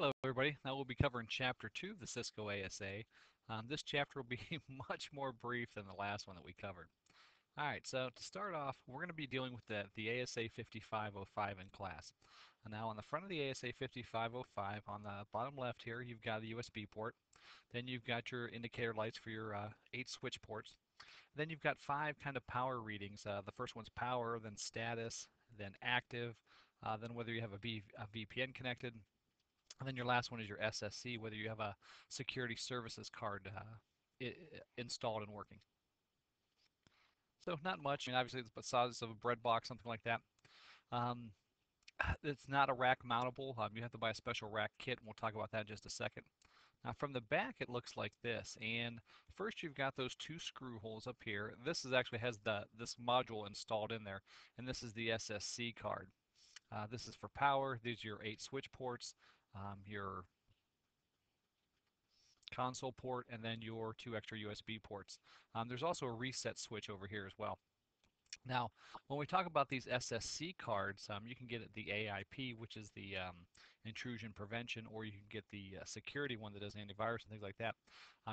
Hello everybody, now we'll be covering Chapter 2 of the Cisco ASA. This chapter will be much more brief than the last one that we covered. Alright, so to start off, we're going to be dealing with the ASA 5505 in class. Now on the front of the ASA 5505, on the bottom left here, you've got a USB port. Then you've got your indicator lights for your 8 switch ports. Then you've got 5 kind of power readings. The first one's power, then status, then active, then whether you have a VPN connected. And then your last one is your SSC, whether you have a security services card installed and working. So not much. I mean, obviously it's the size of a bread box, something like that. Um, it's not a rack mountable. You have to buy a special rack kit, and we'll talk about that in just a second. Now from the back it looks like this, and first you've got those 2 screw holes up here. This is actually has this module installed in there, and this is the SSC card. This is for power. These are your 8 switch ports, your console port, and then your 2 extra USB ports. There's also a reset switch over here as well. Now, when we talk about these SSC cards, you can get the AIP, which is the intrusion prevention, or you can get the security one that does antivirus and things like that.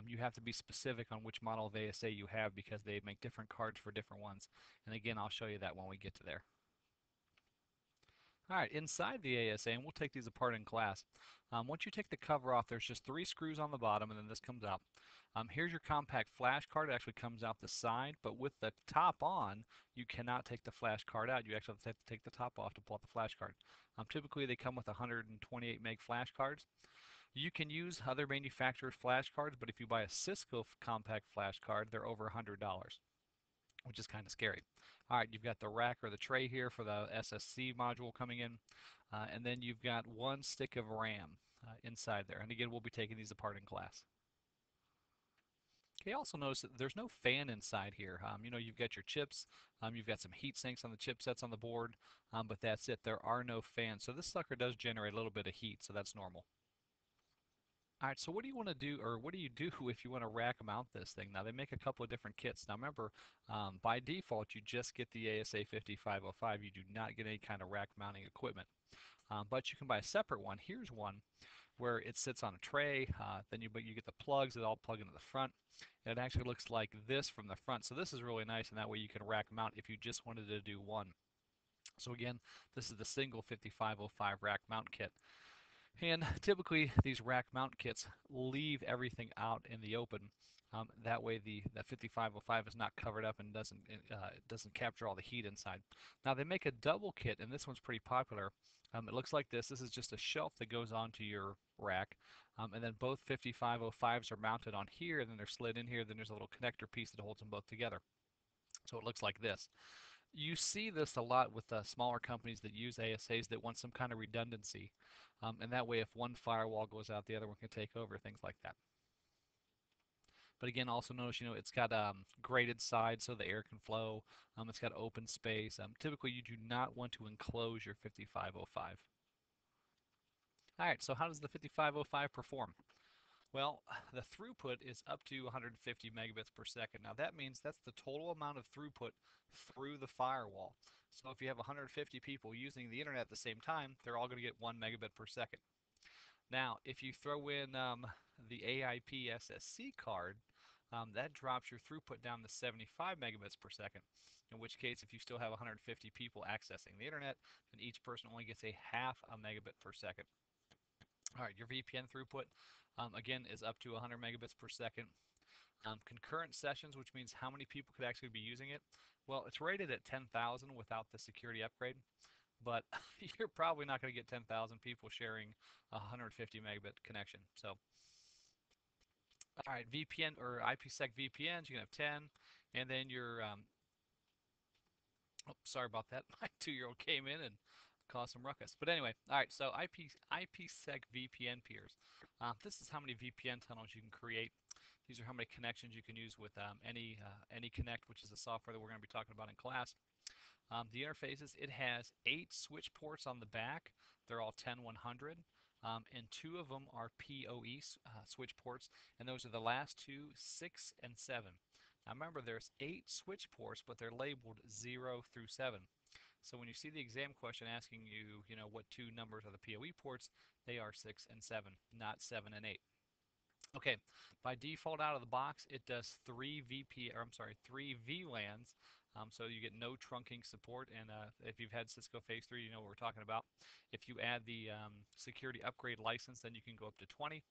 You have to be specific on which model of ASA you have because they make different cards for different ones. And again, I'll show you that when we get to there. Alright, inside the ASA, and we'll take these apart in class. Once you take the cover off, there's just 3 screws on the bottom, and then this comes out. Here's your compact flash card. It actually comes out the side, but with the top on, you cannot take the flash card out. You actually have to take the top off to pull out the flash card. Typically, they come with 128 meg flash cards. You can use other manufacturers' flash cards, but if you buy a Cisco compact flash card, they're over $100. Which is kind of scary. All right, you've got the rack or the tray here for the SSC module coming in, and then you've got 1 stick of RAM inside there. And again, we'll be taking these apart in class. Okay, also notice that there's no fan inside here. You've got your chips, you've got some heat sinks on the chipsets on the board, but that's it. There are no fans. So this sucker does generate a little bit of heat, so that's normal. All right, so what do you want to do, or what do you do if you want to rack mount this thing? Now, they make a couple of different kits. Now, remember, by default, you just get the ASA 5505. You do not get any kind of rack mounting equipment. But you can buy a separate one. Here's one where it sits on a tray. But you get the plugs that all plug into the front. And it actually looks like this from the front. So this is really nice, and that way you can rack mount if you just wanted to do one. So again, this is the single 5505 rack mount kit. And typically these rack mount kits leave everything out in the open. That way the 5505 is not covered up and doesn't capture all the heat inside. Now they make a double kit, and this one's pretty popular. It looks like this. This is just a shelf that goes onto your rack, and then both 5505s are mounted on here, and then they're slid in here. Then there's a little connector piece that holds them both together. So it looks like this. You see this a lot with smaller companies that use ASAs that want some kind of redundancy. And that way if one firewall goes out, the other one can take over, things like that. But again, also notice, it's got graded sides so the air can flow. It's got open space. Typically, you do not want to enclose your 5505. All right, so how does the 5505 perform? Well, the throughput is up to 150 megabits per second. Now that means that's the total amount of throughput through the firewall. So if you have 150 people using the internet at the same time, they're all going to get 1 megabit per second. Now, if you throw in the AIP-SSM card, that drops your throughput down to 75 megabits per second. In which case, if you still have 150 people accessing the internet, then each person only gets a half a megabit per second. All right, your VPN throughput, again, is up to 100 megabits per second. Concurrent sessions, which means how many people could actually be using it. Well, it's rated at 10,000 without the security upgrade, but you're probably not going to get 10,000 people sharing a 150 megabit connection. So, all right, VPN or IPsec VPNs, you can have 10, and then your, oh, sorry about that. My 2-year-old came in and cause some ruckus. But anyway, all right, so IPsec VPN peers. This is how many VPN tunnels you can create. These are how many connections you can use with AnyConnect, which is the software that we're going to be talking about in class. The interfaces, it has 8 switch ports on the back. They're all 10-100, and 2 of them are PoE switch ports, and those are the last 2, 6 and 7. Now remember, there's 8 switch ports, but they're labeled 0 through 7. So when you see the exam question asking you, what two numbers are the PoE ports, they are 6 and 7, not 7 and 8. Okay, by default out of the box, it does three VLANs, so you get no trunking support. And if you've had Cisco Phase 3, you know what we're talking about. If you add the security upgrade license, then you can go up to 20.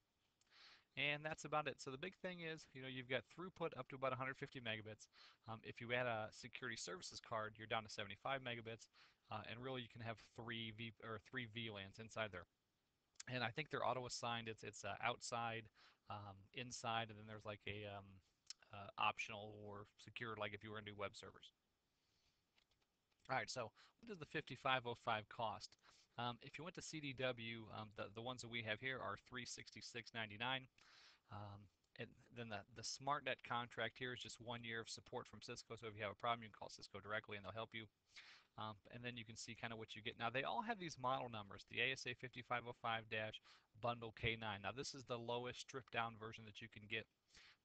And that's about it. So the big thing is, you've got throughput up to about 150 megabits. If you add a security services card, you're down to 75 megabits, and really you can have three VLANs inside there. And I think they're auto assigned. It's outside, inside, and then there's like a optional or secure, like if you were to do web servers. All right, so what does the 5505 cost? If you went to CDW, the ones that we have here are $366.99. And then the SmartNet contract here is just 1 year of support from Cisco. So if you have a problem, you can call Cisco directly and they'll help you. And then you can see kind of what you get. Now they all have these model numbers, the ASA 5505-Bundle K9. Now this is the lowest stripped down version that you can get.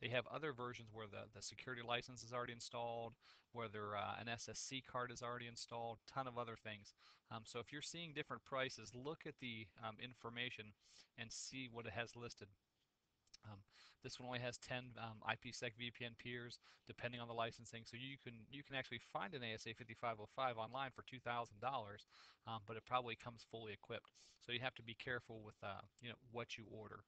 They have other versions where the security license is already installed, where an SSC card is already installed, ton of other things. So if you're seeing different prices, look at the information and see what it has listed. This one only has 10 IPsec VPN peers, depending on the licensing. So you can actually find an ASA 5505 online for $2,000, but it probably comes fully equipped. So you have to be careful with what you order.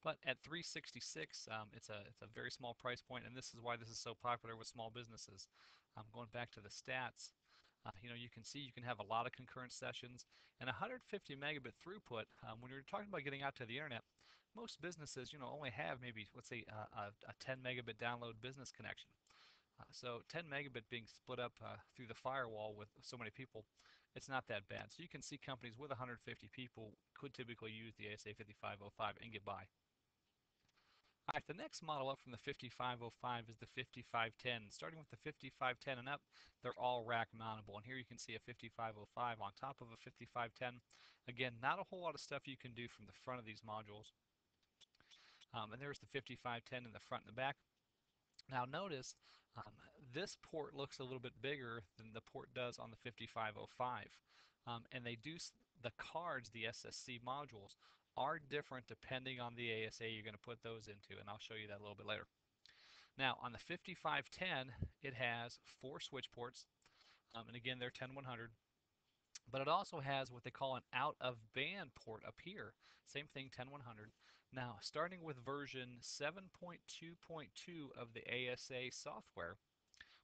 But at 366, it's a very small price point, and this is why this is so popular with small businesses. Going back to the stats, you can see you can have a lot of concurrent sessions and 150 megabit throughput. When you're talking about getting out to the internet, most businesses, only have maybe, let's say, a 10 megabit download business connection. So 10 megabit being split up through the firewall with so many people, it's not that bad. So you can see companies with 150 people could typically use the ASA 5505 and get by. All right, the next model up from the 5505 is the 5510. Starting with the 5510 and up, they're all rack mountable. And here you can see a 5505 on top of a 5510. Again, not a whole lot of stuff you can do from the front of these modules. And there's the 5510 in the front and the back. Now notice this port looks a little bit bigger than the port does on the 5505. And the cards, the SSC modules, are different depending on the ASA you're going to put those into, and I'll show you that a little bit later. Now on the 5510, it has 4 switch ports, and again they're 10100. But it also has what they call an out-of-band port up here. Same thing, 10100. Now, starting with version 7.2.2 of the ASA software,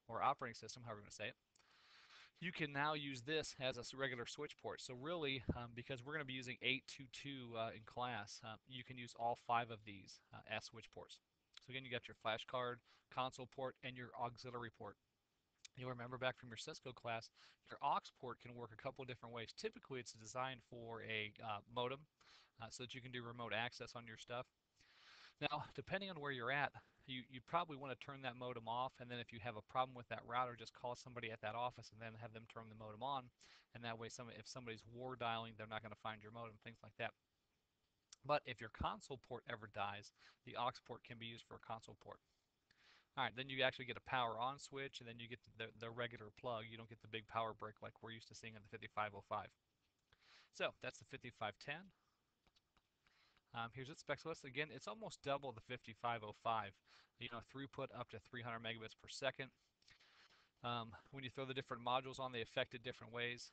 or operating system, however you want to say it, you can now use this as a regular switch port. So really, because we're going to be using 822 in class, you can use all 5 of these as switch ports. So again, you got your flash card, console port, and your auxiliary port. You'll remember back from your Cisco class, your aux port can work a couple of different ways. Typically, it's designed for a modem so that you can do remote access on your stuff. Now, depending on where you're at, you probably want to turn that modem off, and then if you have a problem with that router, just call somebody at that office and then have them turn the modem on, and that way if somebody's war dialing, they're not going to find your modem, things like that. But if your console port ever dies, the aux port can be used for a console port. All right, then you actually get a power on switch, and then you get the regular plug. You don't get the big power brick like we're used to seeing on the 5505. So that's the 5510. Here's its spec list. Again, it's almost double the 5505. Throughput up to 300 megabits per second. When you throw the different modules on, they affect it different ways.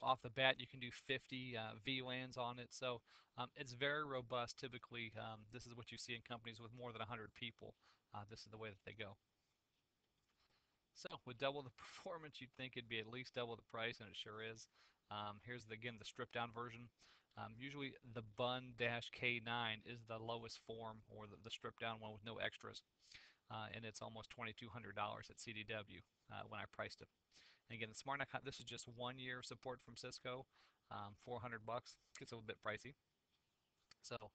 Off the bat, you can do 50 VLANs on it. So it's very robust. Typically, this is what you see in companies with more than 100 people. This is the way that they go. So with double the performance, you'd think it'd be at least double the price, and it sure is. Here's, again, the stripped down version. Usually the Bun-K9 is the lowest form, or the stripped down one with no extras. And it's almost $2,200 at CDW when I priced it. And again, the SmartNet, this is just 1 year support from Cisco, $400. Gets a little bit pricey. So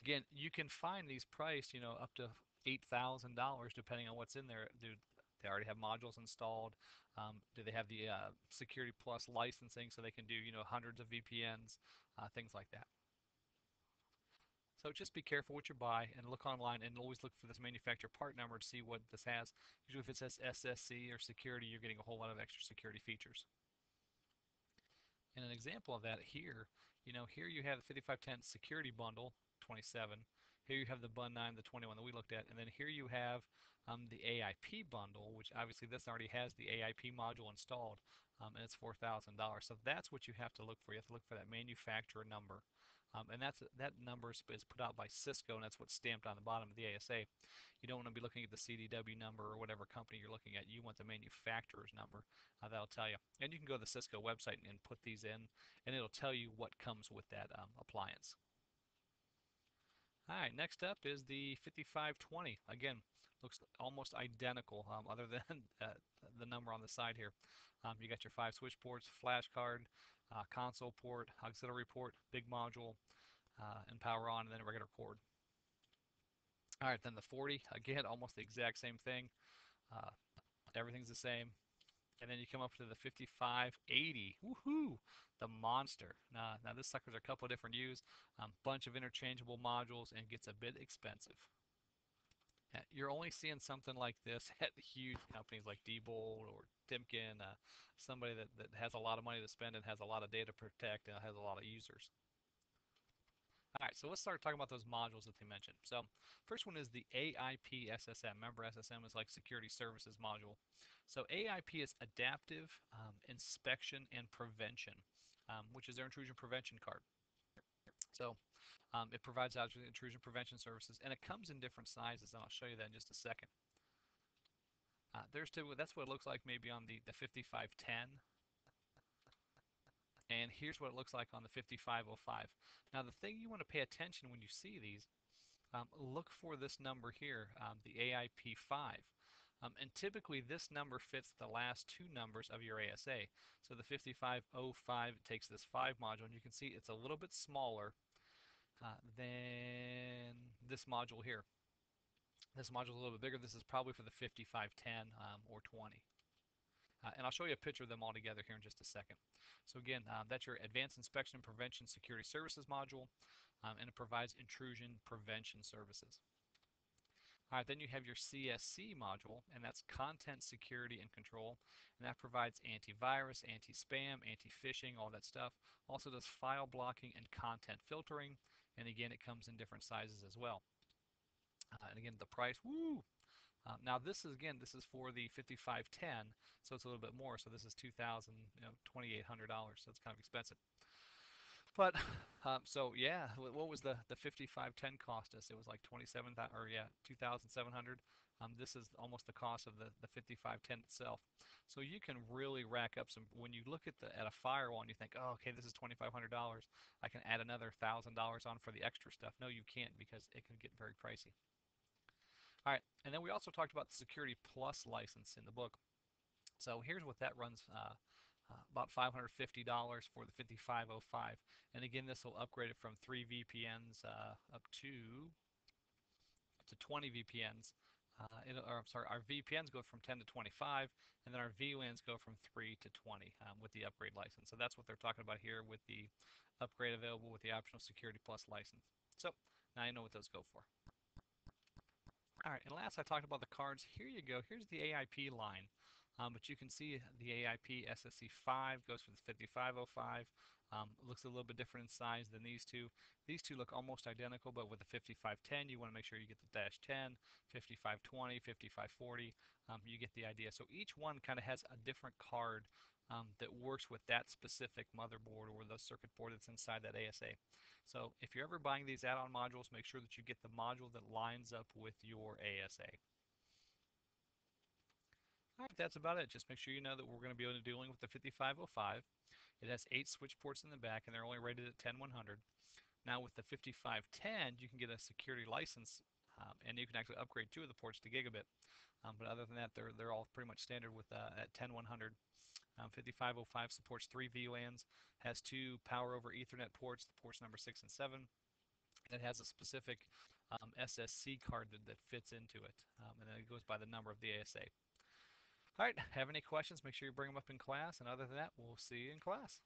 again, you can find these priced, up to $8,000 depending on what's in there. Do they already have modules installed? Do they have the Security Plus licensing so they can do, hundreds of VPNs, things like that. So just be careful what you buy and look online and always look for this manufacturer part number to see what this has. Usually if it says SSC or security, you're getting a whole lot of extra security features. And an example of that here, here you have the 5510 security bundle, 27. Here you have the Bun 9, the 21 that we looked at. And then here you have the AIP bundle, which obviously this already has the AIP module installed, and it's $4,000. So that's what you have to look for. You have to look for that manufacturer number. And that number is put out by Cisco, and that's what's stamped on the bottom of the ASA. You don't want to be looking at the CDW number or whatever company you're looking at. You want the manufacturer's number. That'll tell you. And you can go to the Cisco website and put these in, and it'll tell you what comes with that appliance. All right, next up is the 5520. Again, looks almost identical, other than the number on the side here. You got your 5 switch ports, flash card, console port, auxiliary port, big module, and power on, and then a regular cord. All right, then the 40, again, almost the exact same thing. Everything's the same. And then you come up to the 5580. Woohoo! The monster. Now this sucker's a couple of different U's, bunch of interchangeable modules, and gets a bit expensive. You're only seeing something like this at huge companies like Diebold or Timken, somebody that has a lot of money to spend and has a lot of data to protect and has a lot of users. All right, so let's start talking about those modules that they mentioned. So first one is the AIP-SSM. Remember, SSM is like Security Services Module. So AIP is Adaptive Inspection and Prevention, which is their intrusion prevention card. So it provides intrusion prevention services, and it comes in different sizes, and I'll show you that in just a second. That's what it looks like maybe on the 5510. And here's what it looks like on the 5505. Now the thing you want to pay attention when you see these, look for this number here, the AIP5. And typically this number fits the last 2 numbers of your ASA. So the 5505 takes this 5 module, and you can see it's a little bit smaller than this module here. This module is a little bit bigger. This is probably for the 5510 or 20. And I'll show you a picture of them all together here in just a second. So again, that's your Advanced Inspection and Prevention Security Services module, and it provides intrusion prevention services. All right, then you have your CSC module, and that's Content Security and Control, and that provides antivirus, anti-spam, anti-phishing, all that stuff. Also does file blocking and content filtering, and again, it comes in different sizes as well. And again, the price, woo! Now this is for the 5510, so it's a little bit more. So this is $2,800, so it's kind of expensive. But so yeah, what was the 5510 cost us? It was like 2,700. This is almost the cost of the 5510 itself. So you can really rack up some. When you look at a firewall and you think, oh, okay, this is $2,500. I can add another $1,000 on for the extra stuff. No, you can't, because it can get very pricey. All right, and then we also talked about the Security Plus license in the book. So here's what that runs, about $550 for the 5505. And again, this will upgrade it from 3 VPNs up to 20 VPNs. Our VPNs go from 10 to 25, and then our VLANs go from 3 to 20 with the upgrade license. So that's what they're talking about here with the upgrade available with the optional Security Plus license. So now you know what those go for. All right, and last I talked about the cards. Here you go. Here's the AIP line. But you can see the AIP SSC5 goes for the 5505. Looks a little bit different in size than these two. These two look almost identical, but with the 5510, you want to make sure you get the -10, 5520, 5540. You get the idea. So each one kind of has a different card that works with that specific motherboard or the circuit board that's inside that ASA. So if you're ever buying these add-on modules, make sure that you get the module that lines up with your ASA. All right, that's about it. Just make sure you know that we're going to be dealing with the 5505. It has 8 switch ports in the back, and they're only rated at 10-100. Now with the 5510, you can get a security license, and you can actually upgrade 2 of the ports to gigabit. But other than that, they're all pretty much standard with at 10-100. 5505 supports 3 VLANs, has 2 power over Ethernet ports, the ports number 6 and 7. And it has a specific SSC card that fits into it, and then it goes by the number of the ASA. All right, have any questions, make sure you bring them up in class, and other than that, we'll see you in class.